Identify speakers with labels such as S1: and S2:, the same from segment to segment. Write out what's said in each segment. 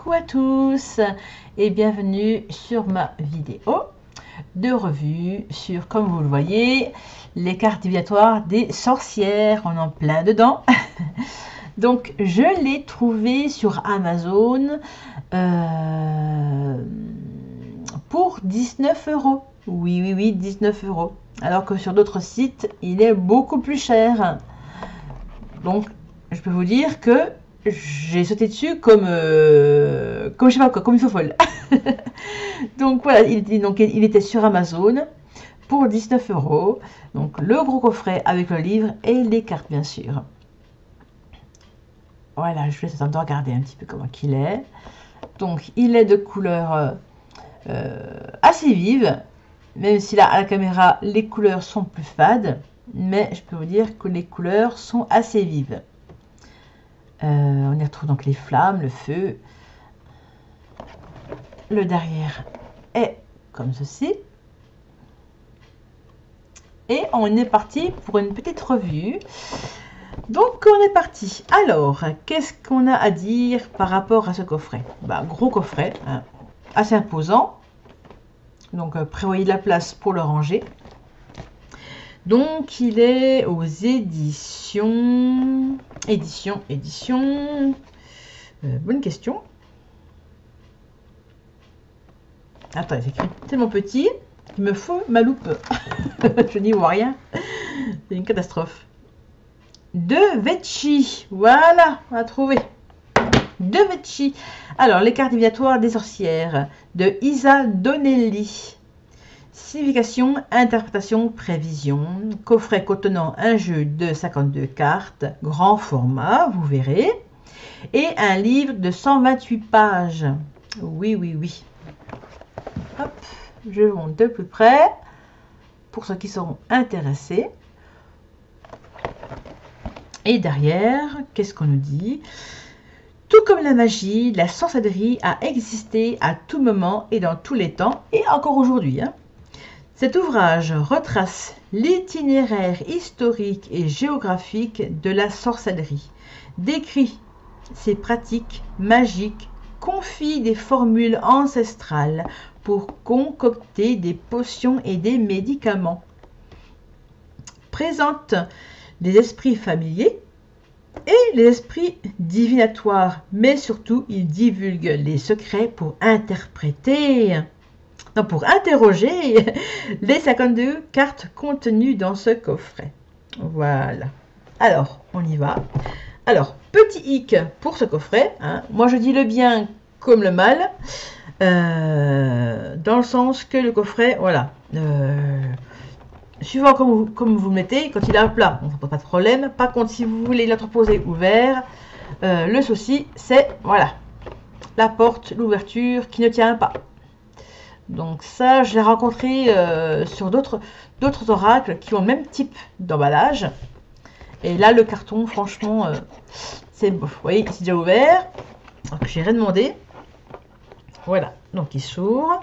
S1: Coucou à tous et bienvenue sur ma vidéo de revue sur, comme vous le voyez, les cartes divinatoires des sorcières. On est en plein dedans. Donc je l'ai trouvé sur Amazon pour 19 €. Oui, 19 €. Alors que sur d'autres sites, il est beaucoup plus cher. Donc je peux vous dire que j'ai sauté dessus comme je sais pas quoi, comme une folle. Donc voilà, il était sur Amazon pour 19 €. Donc le gros coffret avec le livre et les cartes bien sûr. Voilà, je vous laisse attendre de regarder un petit peu comment il est. Donc il est de couleur assez vive, même si là à la caméra les couleurs sont plus fades, mais je peux vous dire que les couleurs sont assez vives. On y retrouve donc les flammes, le feu. Le derrière est comme ceci. Et on est parti pour une petite revue. Donc on est parti. Alors, qu'est-ce qu'on a à dire par rapport à ce coffret? Gros coffret, hein, assez imposant. Donc prévoyez de la place pour le ranger. Donc il est aux éditions... bonne question. Attends, c'est écrit tellement petit, il me faut ma loupe. Je n'y vois rien. C'est une catastrophe. De Vecchi. Voilà, on a trouvé. De Vecchi. Alors, les cartes divinatoires des sorcières de Isa Donnelly. Signification, interprétation, prévision. Coffret contenant un jeu de 52 cartes, grand format, vous verrez. Et un livre de 128 pages. Oui. Hop, je monte de plus près pour ceux qui seront intéressés. Et derrière, qu'est-ce qu'on nous dit? Tout comme la magie, la sorcellerie a existé à tout moment et dans tous les temps, et encore aujourd'hui. Cet ouvrage retrace l'itinéraire historique et géographique de la sorcellerie, décrit ses pratiques magiques, confie des formules ancestrales pour concocter des potions et des médicaments, présente des esprits familiers et les esprits divinatoires, mais surtout il divulgue les secrets pour interroger les 52 cartes contenues dans ce coffret. Voilà. Alors, on y va. Alors, petit hic pour ce coffret. Moi, je dis le bien comme le mal. Dans le sens que le coffret, voilà. Suivant comme vous le mettez, quand il est à plat, on n'a pas de problème. Par contre, si vous voulez l'entreposer ouvert, le souci, c'est, voilà, la porte, l'ouverture qui ne tient pas. Donc ça, je l'ai rencontré sur d'autres oracles qui ont le même type d'emballage. Et là, le carton, franchement, c'est beau. Vous voyez, c'est déjà ouvert. Donc, j'ai rien demandé. Voilà, donc il s'ouvre.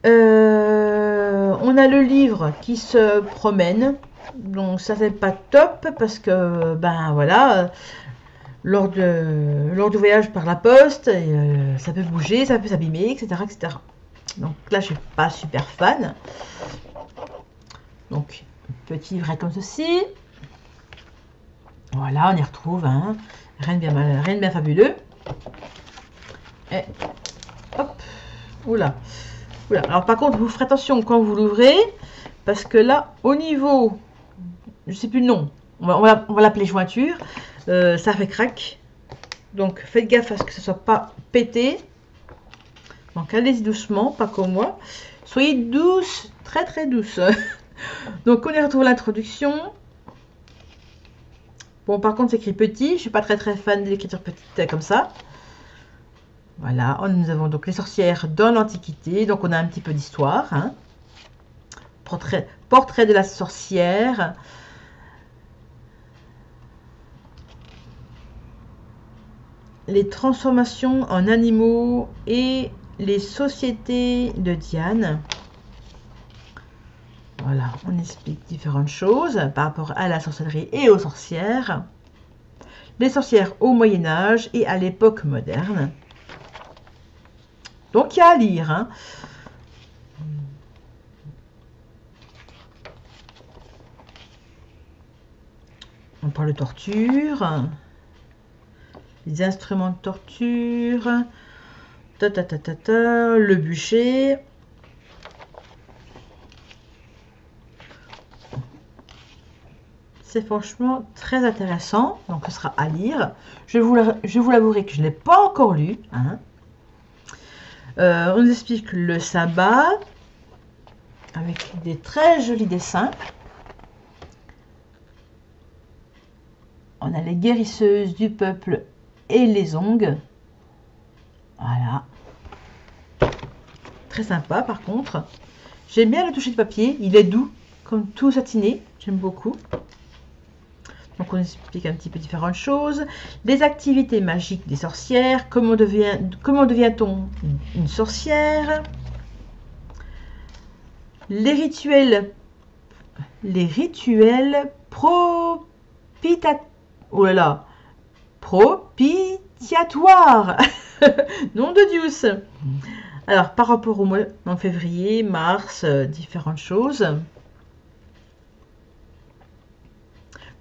S1: On a le livre qui se promène. Donc ça, c'est pas top parce que, voilà, lors du voyage par la poste, ça peut bouger, ça peut s'abîmer, etc. Donc là, je suis pas super fan. Donc, petit livret comme ceci. Voilà, on y retrouve rien de bien fabuleux. Et hop, oula. Alors par contre, vous ferez attention quand vous l'ouvrez, parce que là, au niveau, je sais plus le nom, on va l'appeler jointure, ça fait crack. Donc faites gaffe à ce que ce soit pas pété. Donc allez-y doucement, pas comme moi. Soyez douce, très douce. Donc on y retrouve l'introduction. Bon, par contre, c'est écrit petit. Je suis pas très fan de l'écriture petite comme ça. Voilà, nous avons donc les sorcières dans l'Antiquité. Donc on a un petit peu d'histoire. Portrait de la sorcière. Les transformations en animaux et les sociétés de Diane. Voilà, on explique différentes choses par rapport à la sorcellerie et aux sorcières. Les sorcières au Moyen-Âge et à l'époque moderne. Donc il y a à lire, hein. On parle de torture, les instruments de torture, le bûcher. C'est franchement très intéressant, donc ce sera à lire. Je vous l'avouerai que je ne l'ai pas encore lu, hein. On nous explique le sabbat avec des très jolis dessins. On a les guérisseuses du peuple et les ongles. Voilà. Très sympa par contre. J'aime bien le toucher de papier. Il est doux, comme tout satiné. J'aime beaucoup. Donc on explique un petit peu différentes choses. Les activités magiques des sorcières. Comment devient-on une sorcière? Les rituels propitiatoires. Nom de Dieu. Alors par rapport au mois en février, mars, différentes choses.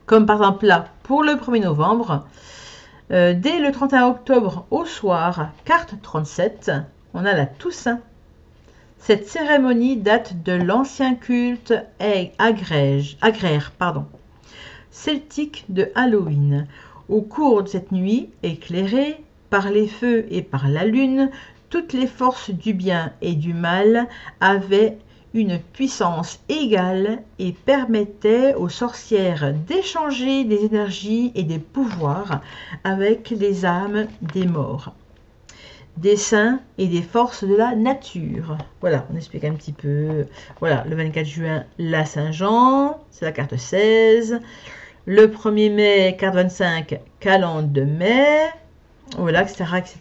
S1: Comme par exemple là, pour le 1er novembre, dès le 31 octobre au soir, carte 37, on a la Toussaint. Cette cérémonie date de l'ancien culte agraire, celtique de Halloween. Au cours de cette nuit, éclairée par les feux et par la lune, toutes les forces du bien et du mal avaient une puissance égale et permettait aux sorcières d'échanger des énergies et des pouvoirs avec les âmes des morts, des saints et des forces de la nature. Voilà, on explique un petit peu. Voilà, le 24 juin, la Saint-Jean, c'est la carte 16. Le 1er mai, carte 25, calende de mai. Voilà, etc. etc.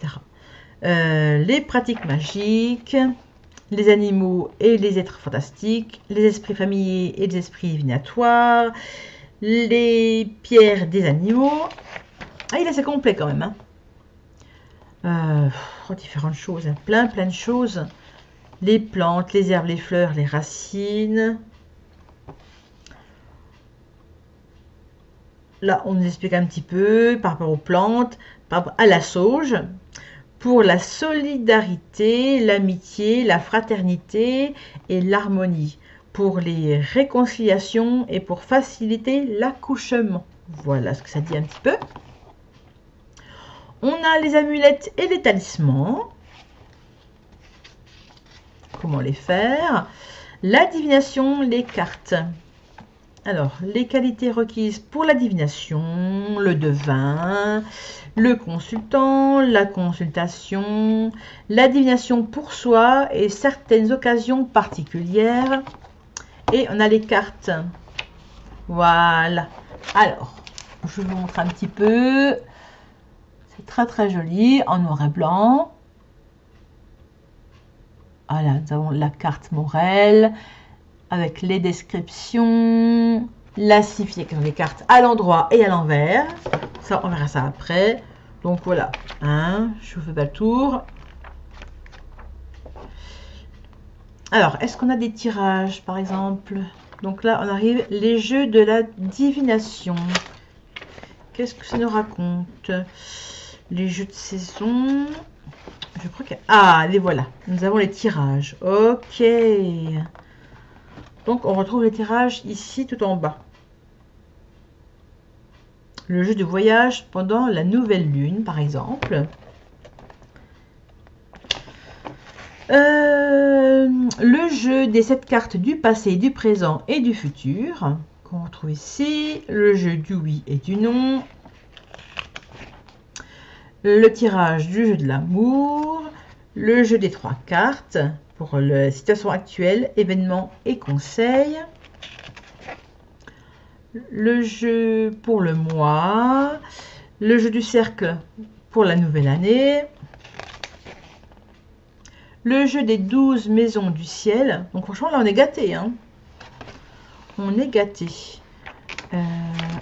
S1: Les pratiques magiques, les animaux et les êtres fantastiques, les esprits familiers et les esprits divinatoires, les pierres des animaux. Ah, il est assez complet quand même, hein. Différentes choses, hein. Plein de choses. Les plantes, les herbes, les fleurs, les racines. Là, on nous explique un petit peu par rapport aux plantes, par rapport à la sauge. Pour la solidarité, l'amitié, la fraternité et l'harmonie, pour les réconciliations et pour faciliter l'accouchement. Voilà ce que ça dit un petit peu. On a les amulettes et les talismans. Comment les faire? La divination, les cartes. Alors, les qualités requises pour la divination, le devin, le consultant, la consultation, la divination pour soi et certaines occasions particulières. Et on a les cartes. Voilà. Alors, je vous montre un petit peu. C'est très très joli, en noir et blanc. Voilà, nous avons la carte Morel avec les descriptions, la signification des cartes à l'endroit et à l'envers. Ça, on verra ça après. Donc voilà, hein, je vous fais pas le tour. Alors, est-ce qu'on a des tirages, par exemple? Donc là, on arrive, les jeux de la divination. Qu'est-ce que ça nous raconte? Les jeux de saison. Je crois que... Ah, les voilà. Nous avons les tirages. Ok. Donc, on retrouve les tirages ici, tout en bas. Le jeu de voyage pendant la nouvelle lune, par exemple. Le jeu des 7 cartes du passé, du présent et du futur. Qu'on retrouve ici. Le jeu du oui et du non. Le tirage du jeu de l'amour. Le jeu des 3 cartes pour la situation actuelle, événements et conseils. Le jeu pour le mois. Le jeu du cercle pour la nouvelle année. Le jeu des 12 maisons du ciel. Donc franchement, là, on est gâté, hein. On est gâté.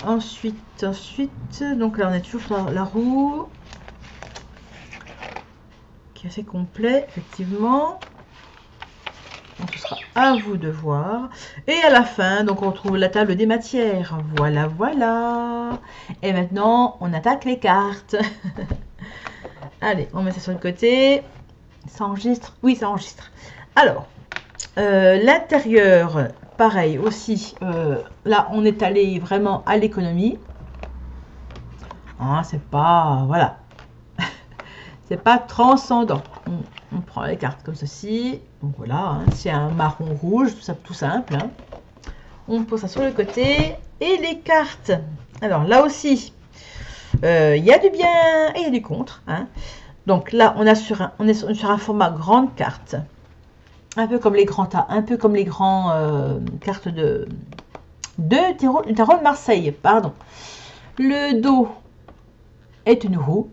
S1: Ensuite, donc là, on est toujours sur la roue. qui est assez complet, effectivement. Donc, ce sera à vous de voir. Et à la fin, donc on retrouve la table des matières. Voilà, voilà. Et maintenant, on attaque les cartes. Allez, on met ça sur le côté. Ça enregistre? Oui, ça enregistre. Alors, l'intérieur, pareil aussi. Là, on est allé vraiment à l'économie. Hein, c'est pas... Voilà. C'est pas transcendant. On prend les cartes comme ceci. Donc voilà, hein, c'est un marron rouge, tout ça, tout simple. Hein. On pose ça sur le côté. Et les cartes. Alors là aussi, il y a du bien et il y a du contre. Hein. Donc là, on est sur un format grande carte. Un peu comme les grands tas, un peu comme les grands cartes de tarot de Marseille. Pardon. Le dos est une roue.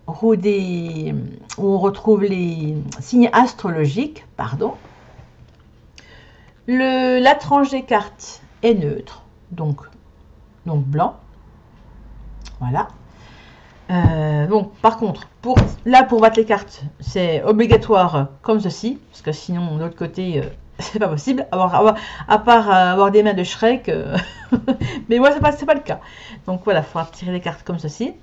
S1: Roue où on retrouve les signes astrologiques, pardon. La tranche des cartes est neutre, donc blanc. Voilà. Bon, par contre, pour battre les cartes, c'est obligatoire comme ceci, parce que sinon, de l'autre côté, c'est pas possible. À part avoir des mains de Shrek, mais moi, c'est pas le cas. Donc voilà, il faudra tirer les cartes comme ceci.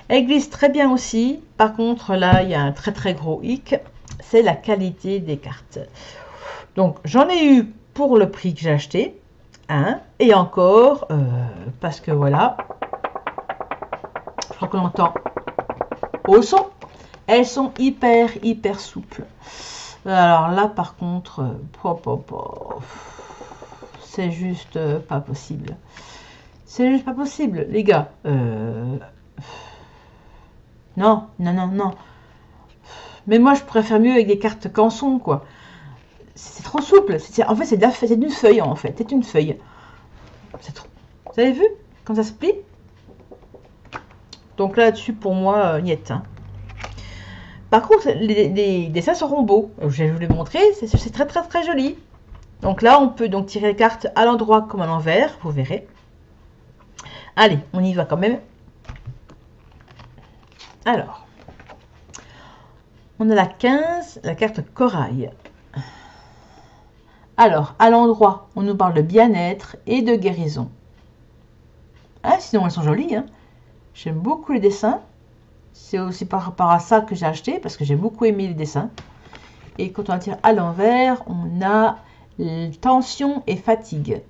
S1: Elle glisse très bien aussi. Par contre, là, il y a un très très gros hic. C'est la qualité des cartes. Donc, j'en ai eu pour le prix que j'ai acheté. Hein, et encore, parce que voilà. Je crois qu'on entend au son. Elles sont hyper souples. Alors là, par contre, c'est juste pas possible. C'est juste pas possible, les gars. Non. Mais moi, je préfère mieux avec des cartes canson, quoi. C'est trop souple. En fait, c'est une feuille, en fait. C'est une feuille. Trop... Vous avez vu quand ça se plie? Donc là-dessus, pour moi, niet. Hein. Par contre, les dessins seront beaux. Je vais vous les montrer. C'est très joli. Donc là, on peut donc tirer les cartes à l'endroit comme à l'envers. Vous verrez. Allez, on y va quand même. Alors, on a la 15, la carte corail. Alors, à l'endroit, on nous parle de bien-être et de guérison. Ah, sinon, elles sont jolies. Hein. J'aime beaucoup les dessins. C'est aussi par rapport à ça que j'ai acheté, parce que j'ai beaucoup aimé les dessins. Et quand on la tire à l'envers, on a tension et fatigue.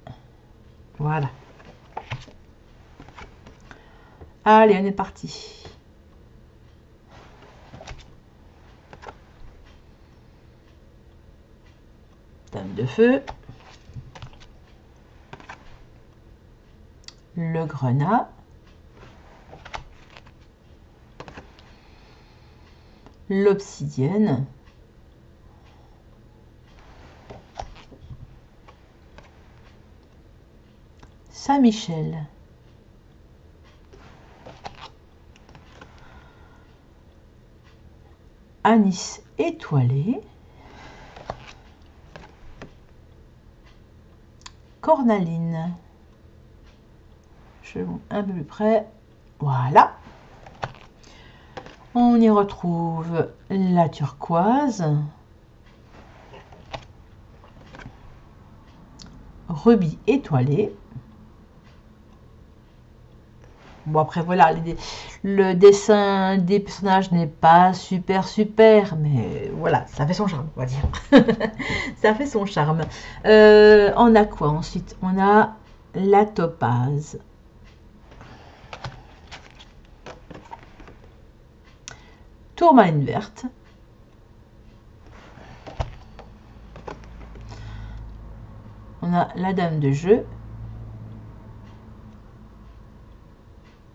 S1: Voilà. Allez, on est parti. Dame de feu. Le grenat. L'obsidienne. Saint-Michel. Anis étoilé. Cornaline. Je monte un peu plus près. Voilà. On y retrouve la turquoise. Rubis étoilé. Bon, après, voilà, le dessin des personnages n'est pas super, mais voilà, ça fait son charme, on va dire. Ça fait son charme. On a quoi ensuite? On a la topaze. Tourmaline verte. On a la dame de jeu.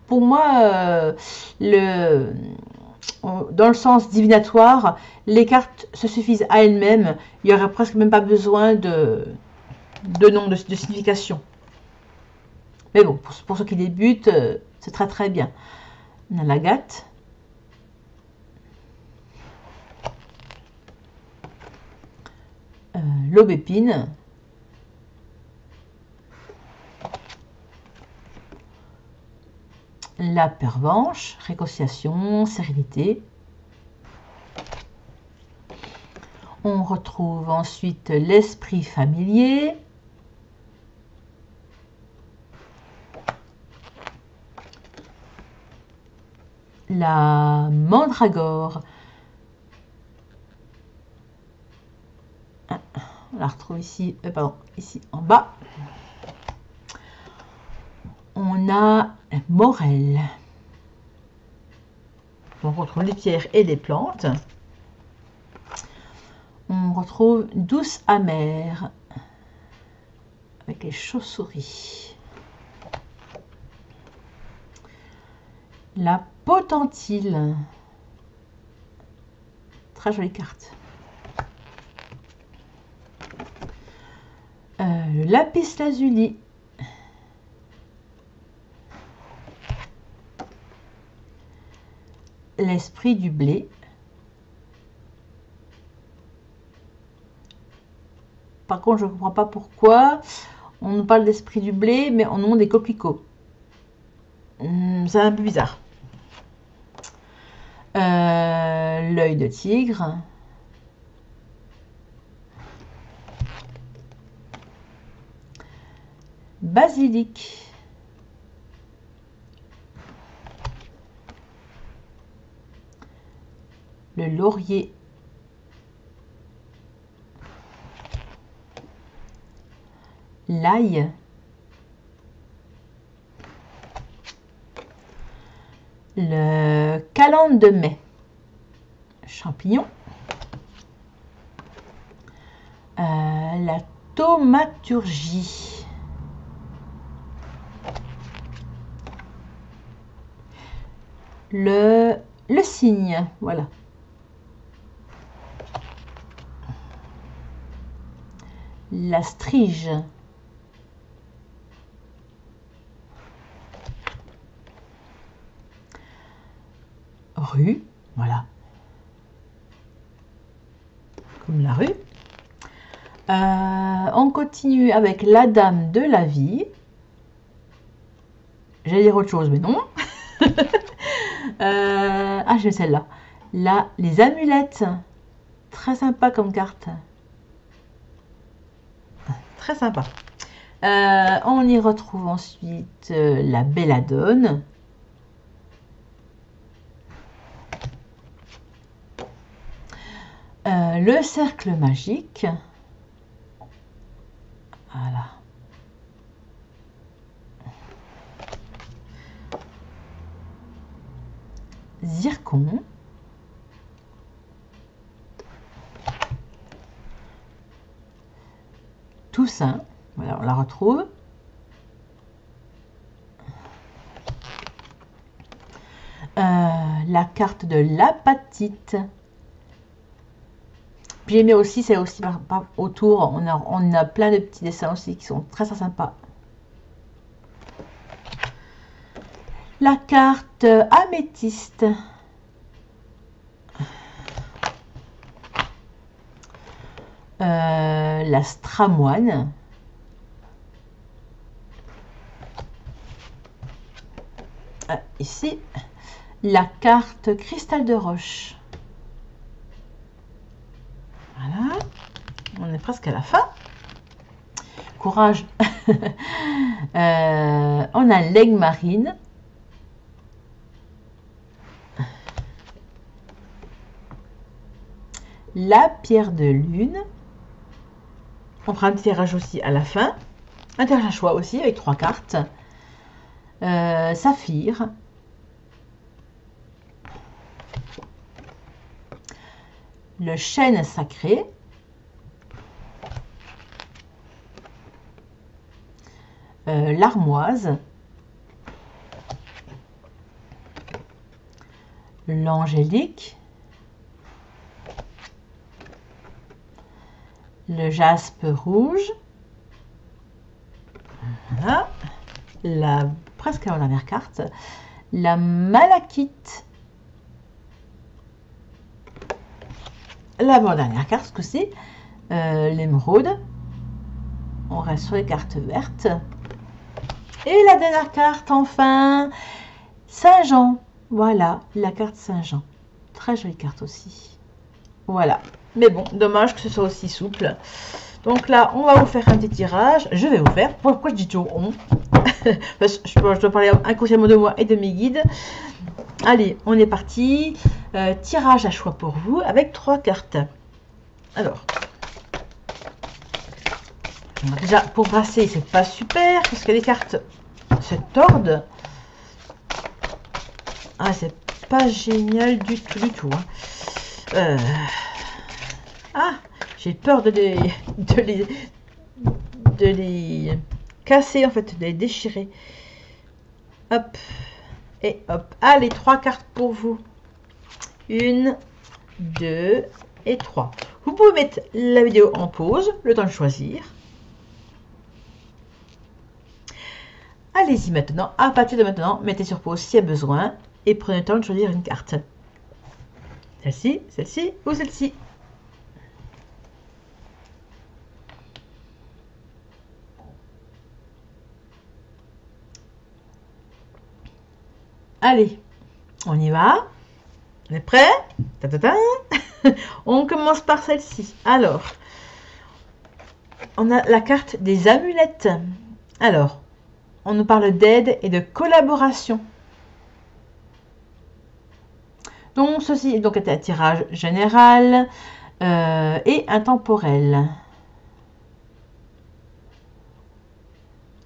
S1: Pour moi, dans le sens divinatoire, les cartes se suffisent à elles-mêmes. Il n'y aurait presque même pas besoin de nom, de signification. Mais bon, pour ceux qui débutent, c'est très bien. On a l'agate. L'aubépine. la pervenche, réconciliation, sérénité. On retrouve ensuite l'esprit familier. La mandragore. On la retrouve ici, pardon, ici en bas. On a Morel. On retrouve les pierres et des plantes. On retrouve Douce amère avec les chauves-souris. La potentile. Très jolie carte. Le lapis lazuli. L'esprit du blé. Par contre, je ne comprends pas pourquoi on nous parle d'esprit du blé, mais on nous montre des coquelicots. C'est un peu bizarre. L'œil de tigre. Basilic. Le laurier. L'ail. Le calendre de mai. Champignon. La thaumaturgie. Le cygne, voilà. La strige. Rue, voilà. Comme la rue. On continue avec la dame de la vie. J'allais dire autre chose, mais non. Ah, j'ai celle-là. Là, les amulettes. Très sympa comme carte. Très sympa. On y retrouve ensuite la belladone. Le cercle magique. Voilà. Zircon. Toussaint. Voilà, on la retrouve. La carte de l'apatite. Puis j'aimais aussi, c'est aussi autour, on a plein de petits dessins aussi qui sont très sympas. La carte améthyste. La stramoine. Ici, la carte cristal de roche. Voilà, on est presque à la fin. Courage. On a l'aigle marine. La pierre de lune. On fera un tirage aussi à la fin. Un tirage à choix aussi avec 3 cartes. Saphir. Le chêne sacré. L'armoise. L'angélique. Le jaspe rouge. Voilà. Presque la dernière carte. La malachite. La dernière carte, ce coup-ci. L'émeraude. On reste sur les cartes vertes. Et la dernière carte, enfin, Saint-Jean. Voilà, la carte Saint-Jean. Très jolie carte aussi. Voilà. Mais bon, dommage que ce soit aussi souple. Donc là, on va vous faire un petit tirage. Je vais vous faire. Pourquoi je dis toujours on? Parce que je dois parler inconsciemment de moi et de mes guides. Allez, on est parti. Tirage à choix pour vous avec 3 cartes. Alors, déjà pour brasser, c'est pas super parce que les cartes se tordent. Ah, c'est pas génial du tout. Hein. Ah, j'ai peur de les casser en fait, de les déchirer. Hop et hop. Allez, 3 cartes pour vous. 1, 2 et 3. Vous pouvez mettre la vidéo en pause, le temps de choisir. Allez-y maintenant, à partir de maintenant, mettez sur pause s'il y a besoin et prenez le temps de choisir une carte. Celle-ci ou celle-ci. Allez, on y va. On est prêt? On commence par celle-ci. Alors, on a la carte des amulettes. Alors, on nous parle d'aide et de collaboration. Donc, ceci donc est un tirage général et intemporel.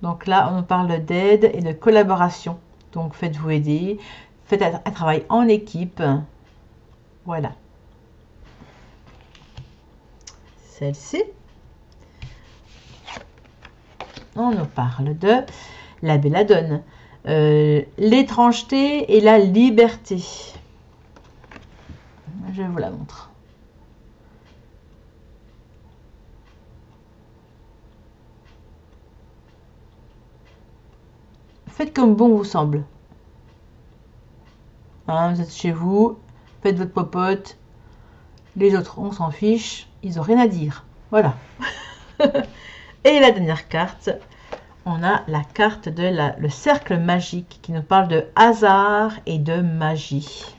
S1: Donc là, on nous parle d'aide et de collaboration. Donc, faites-vous aider. Faites un travail en équipe. Voilà. Celle-ci. On nous parle de la belladone. L'étrangeté et la liberté. Je vous la montre. Faites comme bon vous semble. Hein, vous êtes chez vous, faites votre popote. Les autres, on s'en fiche. Ils n'ont rien à dire. Voilà. Et la dernière carte, on a la carte de le cercle magique qui nous parle de hasard et de magie.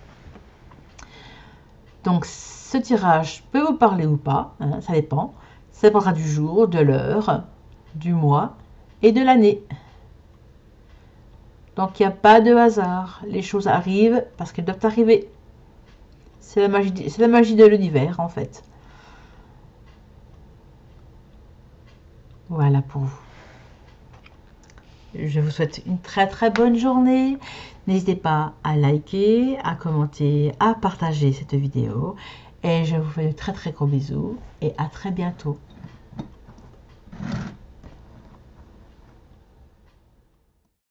S1: Donc, ce tirage peut vous parler ou pas, hein, ça dépend. Ça dépendra du jour, de l'heure, du mois et de l'année. Donc, il n'y a pas de hasard. Les choses arrivent parce qu'elles doivent arriver. C'est la magie de l'univers, en fait. Voilà pour vous. Je vous souhaite une très très bonne journée. N'hésitez pas à liker, à commenter, à partager cette vidéo. Et je vous fais de très très gros bisous et à très bientôt.